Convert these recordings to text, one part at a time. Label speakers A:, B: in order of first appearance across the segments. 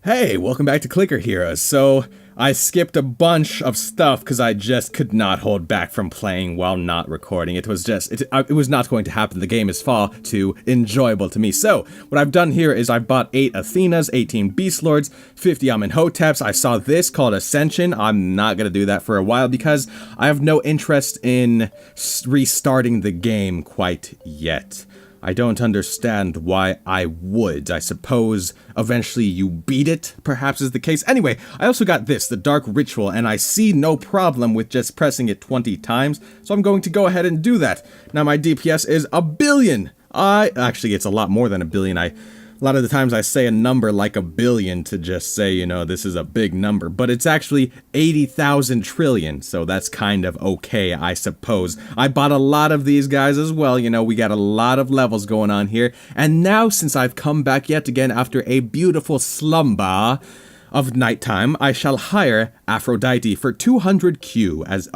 A: Hey, welcome back to Clicker Heroes. So, I skipped a bunch of stuff because I just could not hold back from playing while not recording. It was not going to happen. The game is far too enjoyable to me. So, what I've done here is I've bought 8 Athenas, 18 Beast Lords, 50 Amenhoteps. I saw this called Ascension. I'm not going to do that for a while because I have no interest in restarting the game quite yet. I don't understand why I would. I suppose eventually you beat it, perhaps is the case. Anyway, I also got this, the Dark Ritual, and I see no problem with just pressing it 20 times, so I'm going to go ahead and do that. Now my DPS is 1 billion. Actually, it's a lot more than 1 billion. A lot of the times I say a number like 1 billion to just say, you know, this is a big number, but it's actually 80,000 trillion, so that's kind of okay, I suppose. I bought a lot of these guys as well, you know, we got a lot of levels going on here, and now since I've come back yet again after a beautiful slumber of nighttime, I shall hire Aphrodite for 200 Q as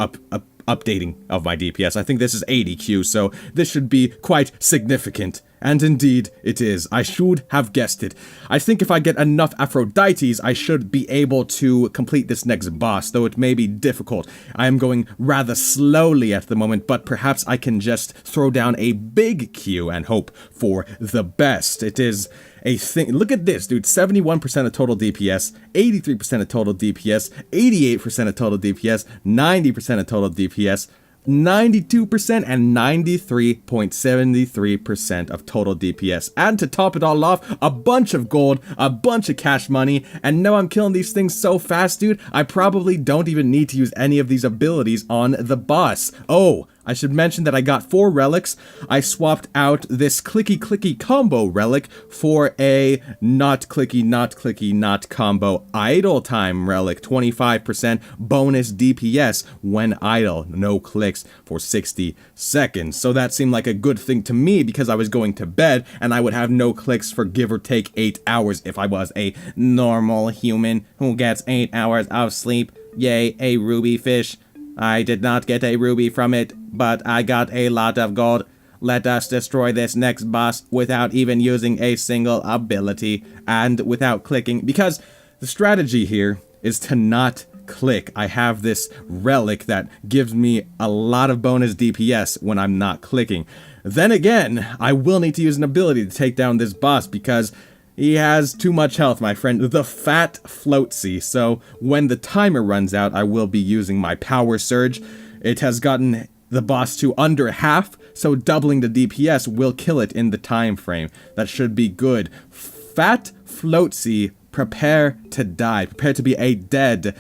A: updating of my DPS. I think this is 80 Q, so this should be quite significant. And indeed, it is. I should have guessed it. I think if I get enough Aphrodites, I should be able to complete this next boss, though it may be difficult. I am going rather slowly at the moment, but perhaps I can just throw down a big Q and hope for the best. It is a thing. Look at this, dude. 71% of total DPS, 83% of total DPS, 88% of total DPS, 90% of total DPS, 92% and 93.73% of total DPS. And to top it all off, a bunch of gold, a bunch of cash money, and no, I'm killing these things so fast, dude, I probably don't even need to use any of these abilities on the boss. Oh, I should mention that I got 4 relics. I swapped out this clicky combo relic for a not clicky combo idle time relic. 25% bonus DPS when idle. No clicks for 60 seconds. So that seemed like a good thing to me because I was going to bed and I would have no clicks for give or take 8 hours if I was a normal human who gets 8 hours of sleep. Yay, a ruby fish. I did not get a ruby from it, but I got a lot of gold. Let us destroy this next boss without even using a single ability and without clicking, because the strategy here is to not click. I have this relic that gives me a lot of bonus DPS when I'm not clicking. Then again, I will need to use an ability to take down this boss because he has too much health, my friend. The Fat Floatsy. So when the timer runs out, I will be using my Power Surge. It has gotten the boss to under half, so doubling the DPS will kill it in the time frame. That should be good. Fat Floatsy, prepare to die. Prepare to be a dead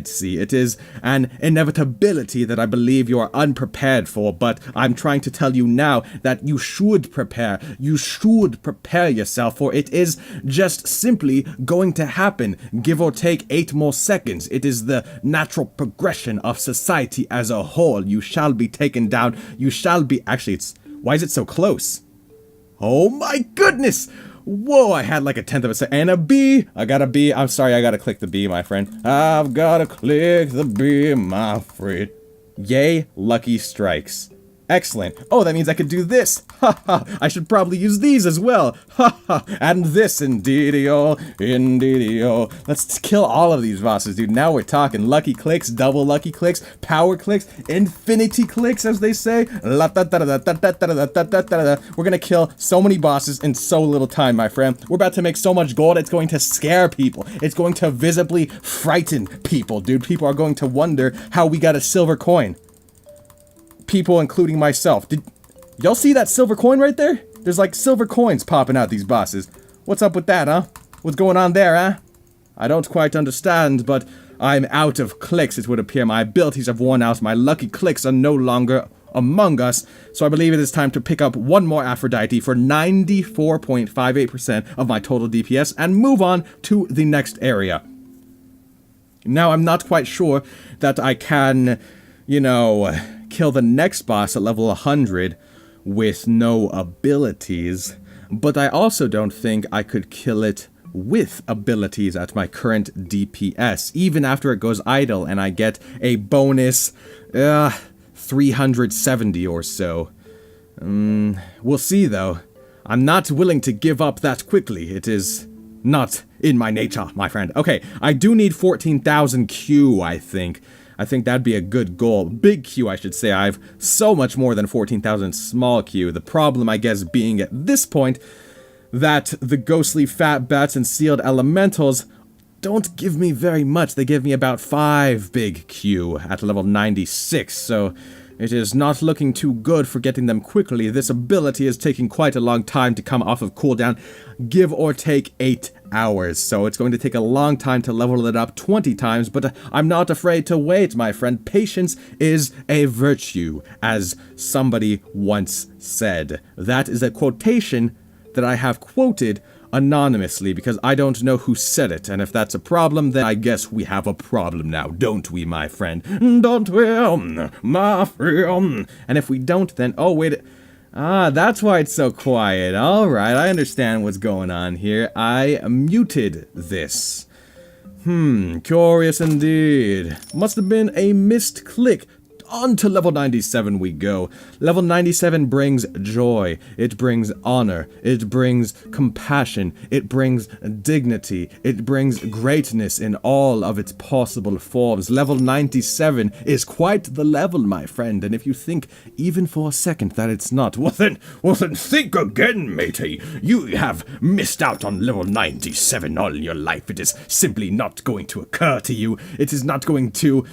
A: sea. It is an inevitability that I believe you are unprepared for, but I'm trying to tell you now that you should prepare. You should prepare yourself, for it is just simply going to happen. Give or take 8 more seconds. It is the natural progression of society as a whole. You shall be taken down. You shall be... Actually, why is it so close? Oh my goodness! Whoa, I had like a 10th of a second. And a B! I got a B. I'm sorry, I gotta click the B, my friend. I've gotta click the B, my friend. Yay, lucky strikes. Excellent. Oh, that means I could do this. Ha ha. I should probably use these as well. Ha ha. And this, indeedio. Indeedio. Let's kill all of these bosses, dude. Now we're talking lucky clicks, double lucky clicks, power clicks, infinity clicks, as they say. We're gonna kill so many bosses in so little time, my friend. We're about to make so much gold, it's going to scare people. It's going to visibly frighten people, dude. People are going to wonder how we got a silver coin. People, including myself. Did y'all see that silver coin right there? There's like silver coins popping out these bosses. What's up with that, huh? What's going on there, huh? I don't quite understand, but I'm out of clicks, it would appear. My abilities have worn out. My lucky clicks are no longer among us. So I believe it is time to pick up one more Aphrodite for 94.58% of my total DPS and move on to the next area. Now, I'm not quite sure that I can, you know, kill the next boss at level 100 with no abilities, but I also don't think I could kill it with abilities at my current DPS, even after it goes idle and I get a bonus 370 or so. We'll see though. I'm not willing to give up that quickly. It is not in my nature, my friend. Okay, I do need 14,000 Q, I think. I think that'd be a good goal. Big Q, I should say. I have so much more than 14,000 small Q. The problem, I guess, being at this point that the ghostly fat bats and sealed elementals don't give me very much. They give me about 5 big Q at level 96, so it is not looking too good for getting them quickly. This ability is taking quite a long time to come off of cooldown, give or take 8 hours, so it's going to take a long time to level it up 20 times, but I'm not afraid to wait, my friend. Patience is a virtue, as somebody once said. That is a quotation that I have quoted anonymously because I don't know who said it, and if that's a problem, then I guess we have a problem now, don't we, my friend? Don't we, my friend? And if we don't, then, oh, wait, that's why it's so quiet. Alright, I understand what's going on here. I muted this. Curious indeed. Must have been a missed click. On to level 97 we go. Level 97 brings joy, it brings honor, it brings compassion, it brings dignity, it brings greatness in all of its possible forms. Level 97 is quite the level, my friend, and if you think even for a second that it's not, well then think again, matey. You have missed out on level 97 all your life. It is simply not going to occur to you. It is not going to,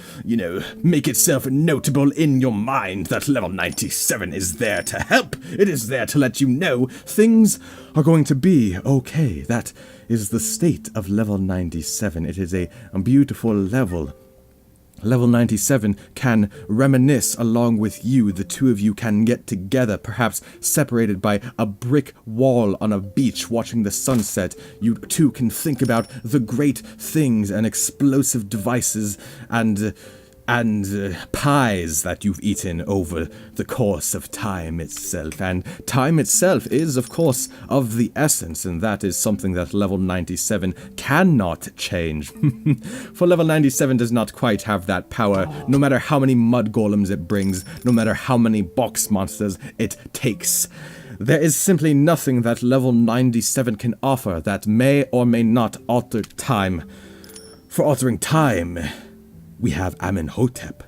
A: make itself notable in your mind that level 97 is there to help. It is there to let you know things are going to be okay. That is the state of level 97. It is a beautiful level. Level 97 can reminisce along with you. The two of you can get together, perhaps separated by a brick wall on a beach watching the sunset. You two can think about the great things and explosive devices and pies that you've eaten over the course of time itself. And time itself is, of course, of the essence, and that is something that level 97 cannot change. For level 97 does not quite have that power, no matter how many mud golems it brings, no matter how many box monsters it takes. There is simply nothing that level 97 can offer that may or may not alter time. For altering time, we have Amenhotep.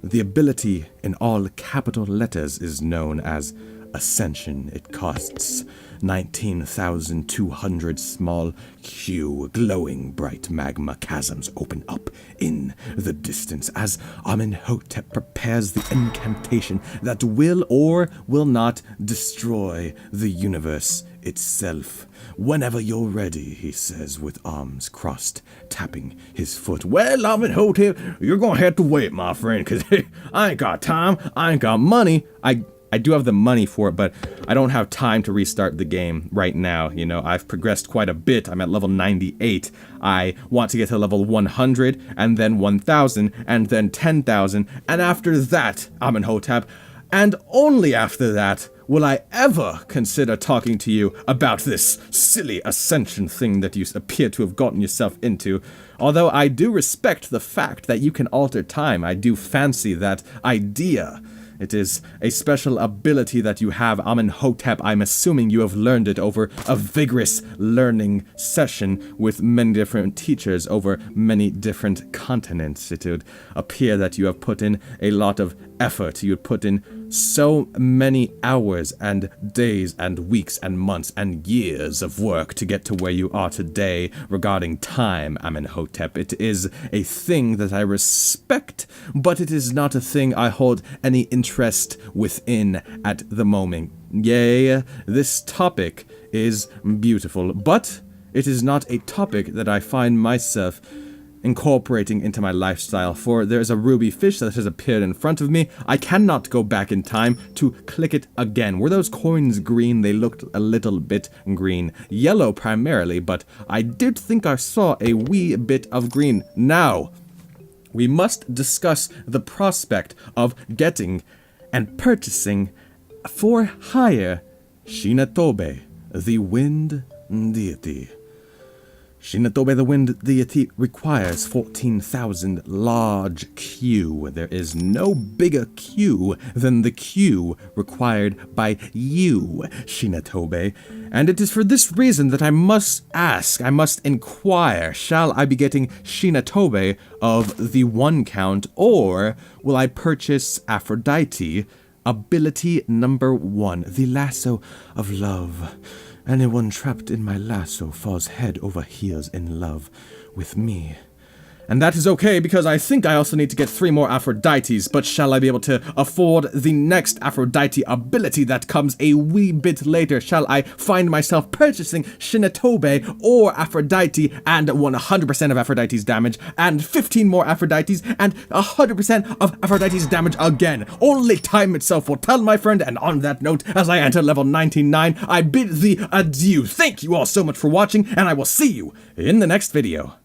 A: The ability in all capital letters is known as Ascension. It costs 19,200 small Q. Glowing bright magma chasms open up in the distance as Amenhotep prepares the incantation that will or will not destroy the universe itself. Whenever you're ready, he says with arms crossed, tapping his foot. Well, Amenhotep, you're gonna have to wait, my friend, because I ain't got time, I ain't got money. I do have the money for it, but I don't have time to restart the game right now. I've progressed quite a bit. I'm at level 98. I want to get to level 100, and then 1,000, and then 10,000, and after that, Amenhotep, and only after that, will I ever consider talking to you about this silly ascension thing that you appear to have gotten yourself into. Although I do respect the fact that you can alter time, I do fancy that idea. It is a special ability that you have, Amenhotep. I'm assuming you have learned it over a vigorous learning session with many different teachers over many different continents. It would appear that you have put in a lot of effort. You would put in so many hours and days and weeks and months and years of work to get to where you are today regarding time, Amenhotep. It is a thing that I respect, but it is not a thing I hold any interest within at the moment. Yea, this topic is beautiful, but it is not a topic that I find myself incorporating into my lifestyle, for there's a ruby fish that has appeared in front of me. I cannot go back in time to click it again. Were those coins green? They looked a little bit green. Yellow primarily, but I did think I saw a wee bit of green. Now, we must discuss the prospect of getting and purchasing for hire Shinatobe, the wind deity. Shinatobe the Wind Deity requires 14,000 large Q. There is no bigger Q than the Q required by you, Shinatobe. And it is for this reason that I must ask, I must inquire, shall I be getting Shinatobe of the 1 count, or will I purchase Aphrodite, ability number 1, the Lasso of Love? Anyone trapped in my lasso falls head over heels in love with me. And that is okay, because I think I also need to get 3 more Aphrodites, but shall I be able to afford the next Aphrodite ability that comes a wee bit later? Shall I find myself purchasing Shinatobe or Aphrodite and 100% of Aphrodite's damage, and 15 more Aphrodites, and 100% of Aphrodite's damage again? Only time itself will tell, my friend, and on that note, as I enter level 99, I bid thee adieu. Thank you all so much for watching, and I will see you in the next video.